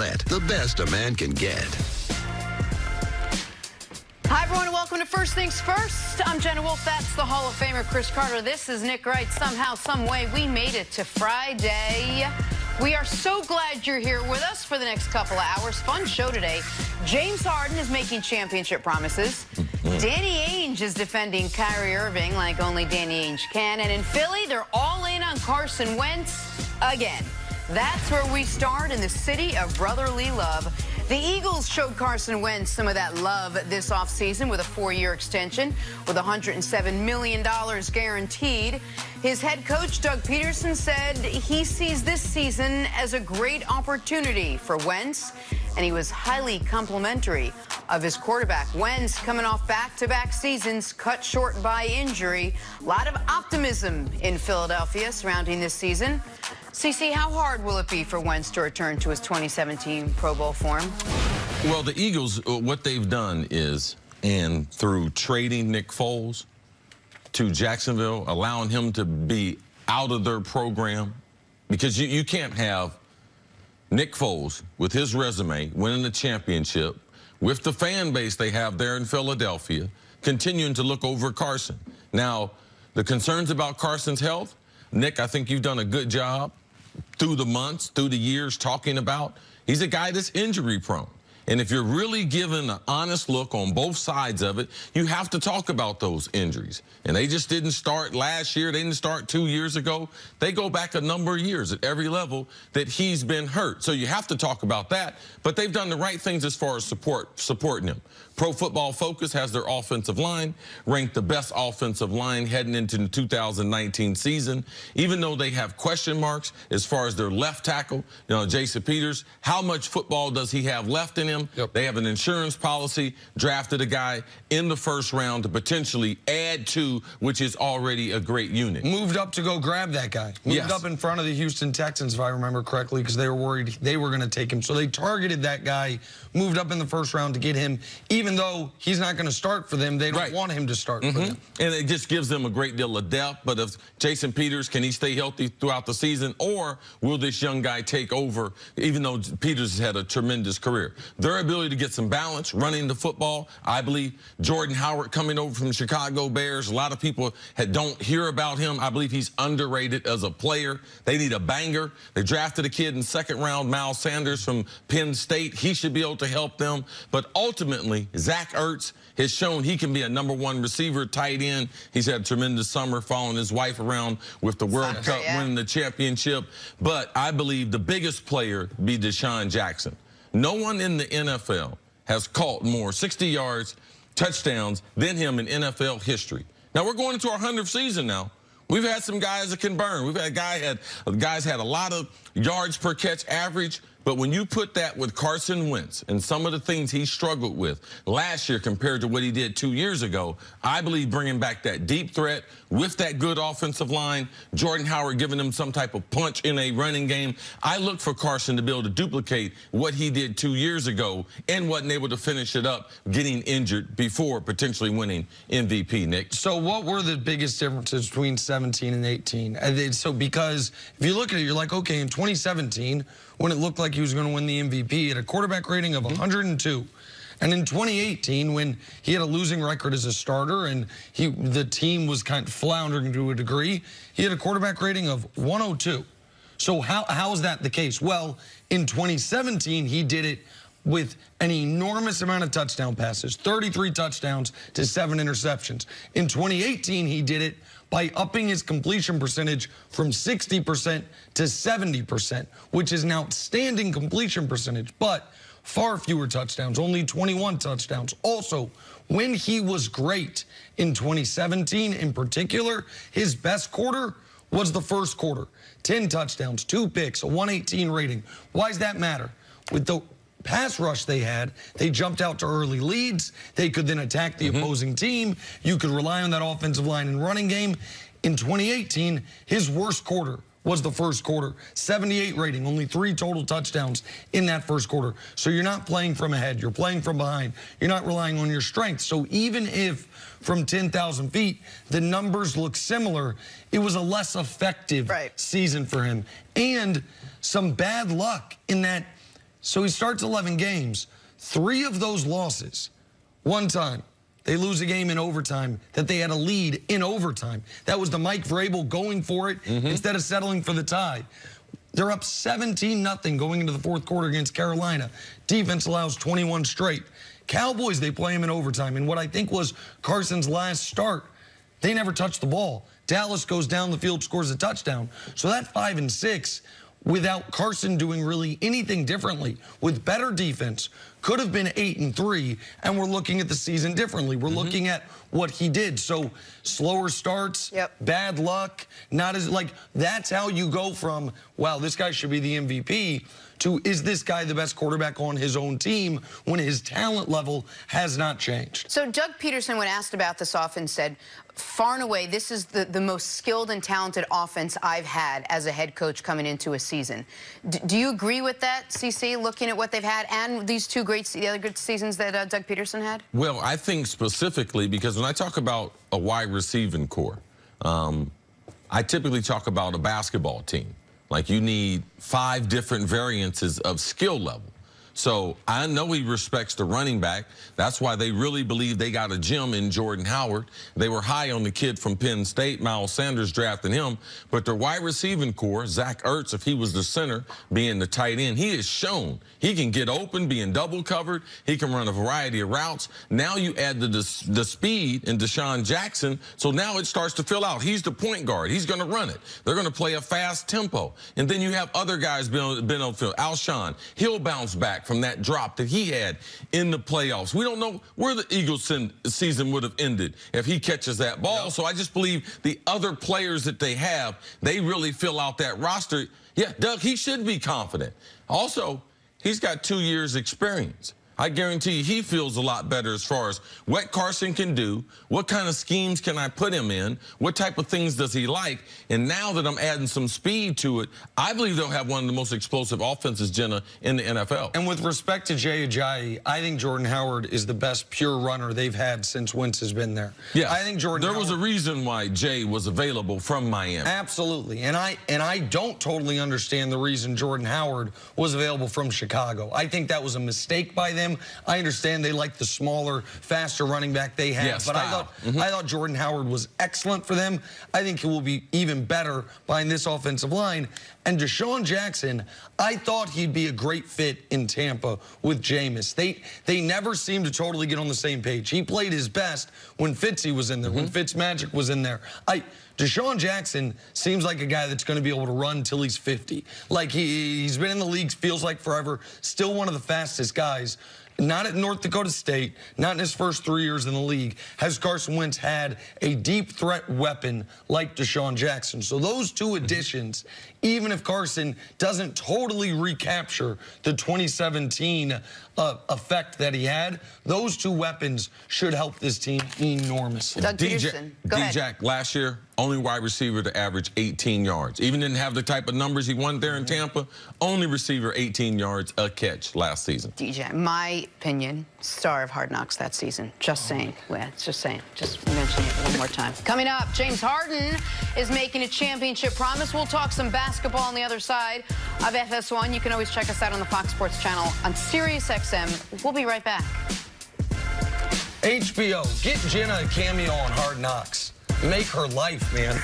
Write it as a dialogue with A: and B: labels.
A: Gillette, the best a man can get.
B: Hi, everyone, and welcome to First Things First. I'm Jenna Wolf. That's the Hall of Famer Chris Carter. This is Nick Wright. Somehow, some way, we made it to Friday. We are so glad you're here with us for the next couple of hours. Fun show today. James Harden is making championship promises. Danny Ainge is defending Kyrie Irving like only Danny Ainge can. And in Philly, they're all in on Carson Wentz again. That's where we start, in the city of brotherly love. The Eagles showed Carson Wentz some of that love this offseason with a 4-year extension with $107 million guaranteed. His head coach, Doug Peterson, said he sees this season as a great opportunity for Wentz, and he was highly complimentary of his quarterback. Wentz, coming off back-to-back seasons, cut short by injury. A lot of optimism in Philadelphia surrounding this season. CC, how hard will it be for Wentz to return to his 2017 Pro Bowl form?
C: Well, the Eagles, what they've done is, and through trading Nick Foles to Jacksonville, allowing him to be out of their program, because you can't have Nick Foles with his resume winning the championship with the fan base they have there in Philadelphia continuing to look over Carson. Now, the concerns about Carson's health, Nick, I think you've done a good job through the months, through the years, talking about he's a guy that's injury prone. And if you're really giving an honest look on both sides of it, you have to talk about those injuries. And they just didn't start last year. They didn't start 2 years ago. They go back a number of years at every level that he's been hurt. So you have to talk about that. But they've done the right things as far as supporting him. Pro Football Focus has their offensive line ranked the best offensive line heading into the 2019 season. Even though they have question marks as far as their left tackle, Jason Peters, how much football does he have left in him? Yep. They have an insurance policy, drafted a guy in the first round to potentially add to, which is already a great unit.
D: Moved up to go grab that guy. Moved up in front of the Houston Texans, if I remember correctly, because they were worried they were going to take him. So they targeted that guy, moved up in the first round to get him, even though he's not going to start for them. They don't want him to start for them.
C: And it just gives them a great deal of depth. But if Jason Peters, can he stay healthy throughout the season, or will this young guy take over, even though Peters has had a tremendous career? Their ability to get some balance, running the football. I believe Jordan Howard coming over from the Chicago Bears. A lot of people don't hear about him. I believe he's underrated as a player. They need a banger. They drafted a kid in second round, Miles Sanders from Penn State. He should be able to help them. But ultimately, Zach Ertz has shown he can be a #1 receiver, tight end. He's had a tremendous summer following his wife around with the World Cup, winning the championship. But I believe the biggest player be Deshaun Jackson. No one in the NFL has caught more 60 yards, touchdowns than him in NFL history. Now, we're going into our 100th season now. We've had some guys that can burn. We've had guys had a lot of yards per catch average. But when you put that with Carson Wentz and some of the things he struggled with last year compared to what he did 2 years ago, I believe bringing back that deep threat with that good offensive line, Jordan Howard giving him some type of punch in a running game, I look for Carson to be able to duplicate what he did 2 years ago and wasn't able to finish it up, getting injured before potentially winning MVP, Nick.
D: So what were the biggest differences between 17 and 18? So because if you look at it, you're like, okay, in 2017, when it looked like he was going to win the MVP, he had a quarterback rating of 102. And in 2018, when he had a losing record as a starter and the team was kind of floundering to a degree, he had a quarterback rating of 102. So how is that the case? Well, in 2017, he did it with an enormous amount of touchdown passes, 33 touchdowns to 7 interceptions. In 2018, he did it by upping his completion percentage from 60% to 70%, which is an outstanding completion percentage, but far fewer touchdowns, only 21 touchdowns. Also, when he was great in 2017 in particular, his best quarter was the first quarter. 10 touchdowns, 2 picks, a 118 rating. Why does that matter? With the pass rush they had, they jumped out to early leads. They could then attack the opposing team. You could rely on that offensive line and running game. In 2018, his worst quarter was the first quarter. 78 rating, only 3 total touchdowns in that first quarter. So you're not playing from ahead, you're playing from behind. You're not relying on your strength. So even if from 10,000 feet, the numbers look similar, it was a less effective season for him. And some bad luck in that So he starts 11 games. 3 of those losses, one time, they lose a game in overtime that they had a lead in overtime. That was the Mike Vrabel going for it instead of settling for the tie. They're up 17-0 going into the fourth quarter against Carolina. Defense allows 21 straight. Cowboys, they play him in overtime. And what I think was Carson's last start, they never touched the ball. Dallas goes down the field, scores a touchdown. So that 5-6, without Carson doing really anything differently, with better defense, could have been 8-3, and we're looking at the season differently. We're looking at what he did. So slower starts, bad luck, not as, like, that's how you go from, wow, this guy should be the MVP, to is this guy the best quarterback on his own team when his talent level has not changed.
B: So Doug Peterson, when asked about this offense, said, far and away, this is the most skilled and talented offense I've had as a head coach coming into a season. Do you agree with that, CC, looking at what they've had and these two the other good seasons that Doug Peterson had?
C: Well, I think specifically because when I talk about a wide receiving core, I typically talk about a basketball team. Like, you need 5 different variances of skill level. So I know he respects the running back. That's why they really believe they got a gem in Jordan Howard. They were high on the kid from Penn State, Miles Sanders, drafting him. But their wide receiving core, Zach Ertz, if he was the center, being the tight end, he has shown he can get open, being double covered. He can run a variety of routes. Now you add the speed in Deshaun Jackson, so now it starts to fill out. He's the point guard. He's going to run it. They're going to play a fast tempo. And then you have other guys been on the field. Alshon, he'll bounce back from that drop that he had in the playoffs. We don't know where the Eagles season would have ended if he catches that ball. So I just believe the other players that they have, they really fill out that roster. Yeah, Doug, he should be confident. Also, he's got 2 years experience. I guarantee you he feels a lot better as far as what Carson can do, what kind of schemes can I put him in, what type of things does he like, and now that I'm adding some speed to it, I believe they'll have one of the most explosive offenses, Jenna, in the NFL.
D: And with respect to Jay Ajayi, I think Jordan Howard is the best pure runner they've had since Wentz has been there.
C: Yeah,
D: I think Jordan
C: There was a reason why Jay was available from Miami.
D: Absolutely, and I don't totally understand the reason Jordan Howard was available from Chicago. I think that was a mistake by them. I understand they like the smaller, faster running back they have, but I thought Jordan Howard was excellent for them. I think he will be even better behind this offensive line. And Deshaun Jackson, I thought he'd be a great fit in Tampa with Jameis. They never seemed to totally get on the same page. He played his best when Fitzy was in there, when Fitzmagic was in there. Deshaun Jackson seems like a guy that's going to be able to run till he's 50. Like, he's been in the league, feels like forever, still one of the fastest guys. Not at North Dakota State, not in his first 3 years in the league, has Carson Wentz had a deep threat weapon like Deshaun Jackson. So those two additions, even if Carson doesn't totally recapture the 2017 effect that he had, those two weapons should help this team enormously.
B: Doug Peterson, go ahead.
C: D-Jack, last year, only wide receiver to average 18 yards. Even didn't have the type of numbers he won there in Tampa. Only receiver 18 yards a catch last season.
B: DJ, my opinion, star of Hard Knocks that season. Just saying. Well, just saying. Just mentioning it one more time. Coming up, James Harden is making a championship promise. We'll talk some basketball on the other side of FS1. You can always check us out on the Fox Sports channel on Sirius XM. We'll be right back.
D: HBO, get Jenna a cameo on Hard Knocks. Make her life, man.